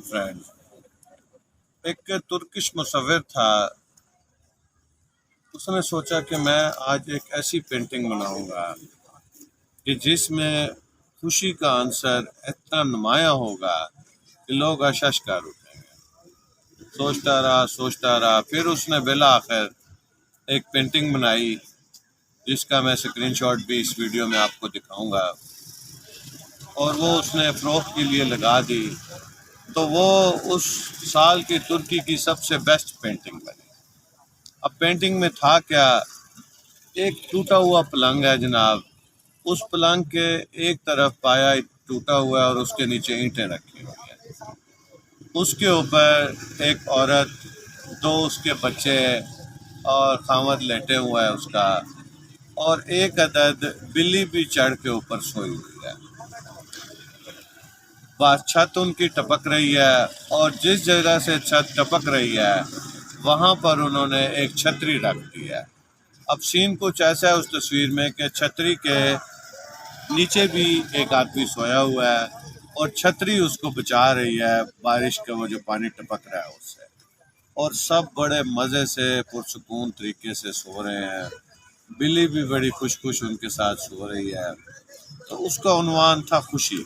Friend, ایک Turkish مصور تھا. اس نے سوچا کہ میں آج ایک ایسی پینٹنگ بناؤں گا کہ جس میں خوشی کا عنصر اتنا نمایاں ہوگا کہ لوگ اشش کر اٹھیں گے. سوچتا رہا پھر اس نے بالآخر ایک پینٹنگ بنائی جس کا میں اسکرین شاٹ بھی اس ویڈیو میں آپ کو دکھاؤں گا، اور وہ اس نے فروخت کے لیے لگا دی. تو وہ اس سال کی ترکی کی سب سے بیسٹ پینٹنگ بنی. اب پینٹنگ میں تھا کیا؟ ایک ٹوٹا ہوا پلنگ ہے جناب. اس پلنگ کے ایک طرف پایا ٹوٹا ہوا ہے اور اس کے نیچے اینٹیں رکھی ہوئی ہیں. اس کے اوپر ایک عورت، دو اس کے بچے اور خاوند لیٹے ہوا ہے اس کا، اور ایک عدد بلی بھی چڑھ کے اوپر سوئی ہوئی ہے. بس چھت ان کی ٹپک رہی ہے، اور جس جگہ سے چھت ٹپک رہی ہے وہاں پر انہوں نے ایک چھتری رکھ دی ہے. اب سین کچھ ایسا ہے اس تصویر میں کہ چھتری کے نیچے بھی ایک آدمی سویا ہوا ہے اور چھتری اس کو بچا رہی ہے بارش کا وہ جو پانی ٹپک رہا ہے اس سے. اور سب بڑے مزے سے پرسکون طریقے سے سو رہے ہیں. بلی بھی بڑی خوش ان کے ساتھ سو رہی ہے. تو اس کا عنوان تھا خوشی.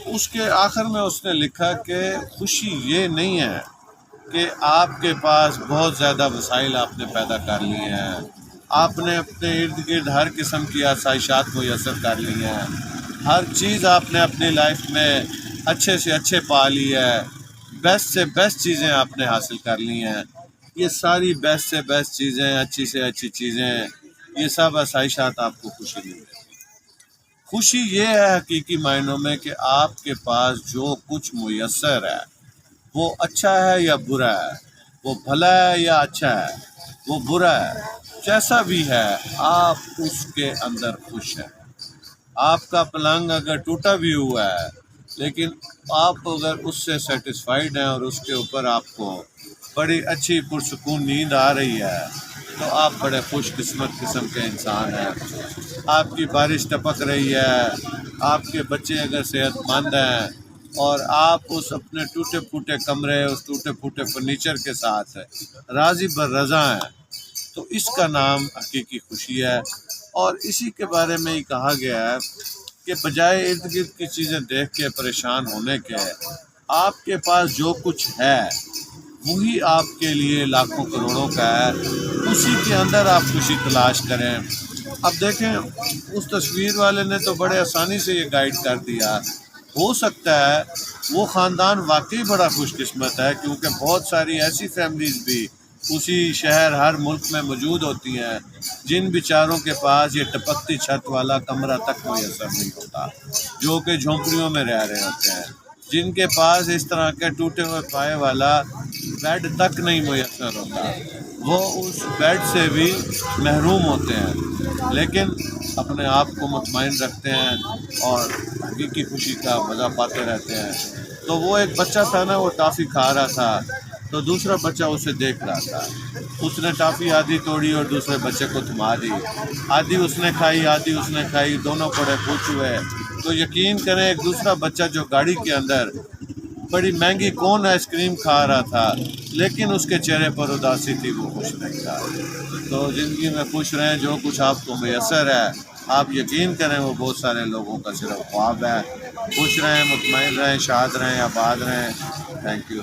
اس کے آخر میں اس نے لکھا کہ خوشی یہ نہیں ہے کہ آپ کے پاس بہت زیادہ وسائل آپ نے پیدا کر لیے ہیں، آپ نے اپنے ارد گرد ہر قسم کی آسائشات میسر کر لی ہیں، ہر چیز آپ نے اپنی لائف میں اچھے سے اچھے پا لی ہے، بیسٹ سے بیسٹ چیزیں آپ نے حاصل کر لی ہیں. یہ ساری بیسٹ سے بیسٹ چیزیں، اچھی سے اچھی چیزیں، یہ سب آسائشات آپ کو خوشی نہیں دیتی. خوشی یہ ہے حقیقی معنوں میں کہ آپ کے پاس جو کچھ میسر ہے وہ اچھا ہے یا برا ہے، وہ بھلا ہے یا اچھا ہے، وہ برا ہے، جیسا بھی ہے آپ اس کے اندر خوش ہیں. آپ کا پلنگ اگر ٹوٹا بھی ہوا ہے لیکن آپ اگر اس سے سیٹسفائیڈ ہیں اور اس کے اوپر آپ کو بڑی اچھی پرسکون نیند آ رہی ہے تو آپ بڑے خوش قسمت قسم کے انسان ہیں. آپ کی بارش ٹپک رہی ہے، آپ کے بچے اگر صحت مند ہیں، اور آپ اس اپنے ٹوٹے پھوٹے کمرے، اس ٹوٹے پھوٹے فرنیچر کے ساتھ راضی بر رضا ہیں، تو اس کا نام حقیقی خوشی ہے. اور اسی کے بارے میں ہی کہا گیا ہے کہ بجائے ارد گرد کی چیزیں دیکھ کے پریشان ہونے کے، آپ کے پاس جو کچھ ہے وہی آپ کے لیے لاکھوں کروڑوں کا ہے، اسی کے اندر آپ خوشی تلاش کریں. اب دیکھیں اس تصویر والے نے تو بڑے آسانی سے یہ گائیڈ کر دیا. ہو سکتا ہے وہ خاندان واقعی بڑا خوش قسمت ہے، کیونکہ بہت ساری ایسی فیملیز بھی اسی شہر ہر ملک میں موجود ہوتی ہیں جن بیچاروں کے پاس یہ ٹپکتی چھت والا کمرہ تک میسر نہیں ہوتا، جو کہ جھونپڑیوں میں رہ رہے ہوتے ہیں، جن کے پاس اس طرح کے ٹوٹے ہوئے پائے والا بیڈ تک نہیں میسر ہوتا. وہ اس بیڈ سے بھی محروم ہوتے ہیں، لیکن اپنے آپ کو مطمئن رکھتے ہیں اور حقیقی خوشی کا مزہ پاتے رہتے ہیں. تو وہ ایک بچہ تھا نا، وہ ٹافی کھا رہا تھا تو دوسرا بچہ اسے دیکھ رہا تھا. اس نے ٹافی آدھی توڑی اور دوسرے بچے کو تھما دی. آدھی اس نے کھائی، آدھی اس نے کھائی، دونوں بڑے خوش ہوئے. تو یقین کریں ایک دوسرا بچہ جو گاڑی کے اندر بڑی مہنگی کون آئس کریم کھا رہا تھا لیکن اس کے چہرے پر اداسی تھی، وہ خوش نہیں تھا. تو زندگی میں خوش رہیں، جو کچھ آپ کو میسر ہے آپ یقین کریں وہ بہت سارے لوگوں کا صرف خواب ہے. خوش رہیں، مطمئن رہیں، شاد رہیں، آباد رہیں. Thank you.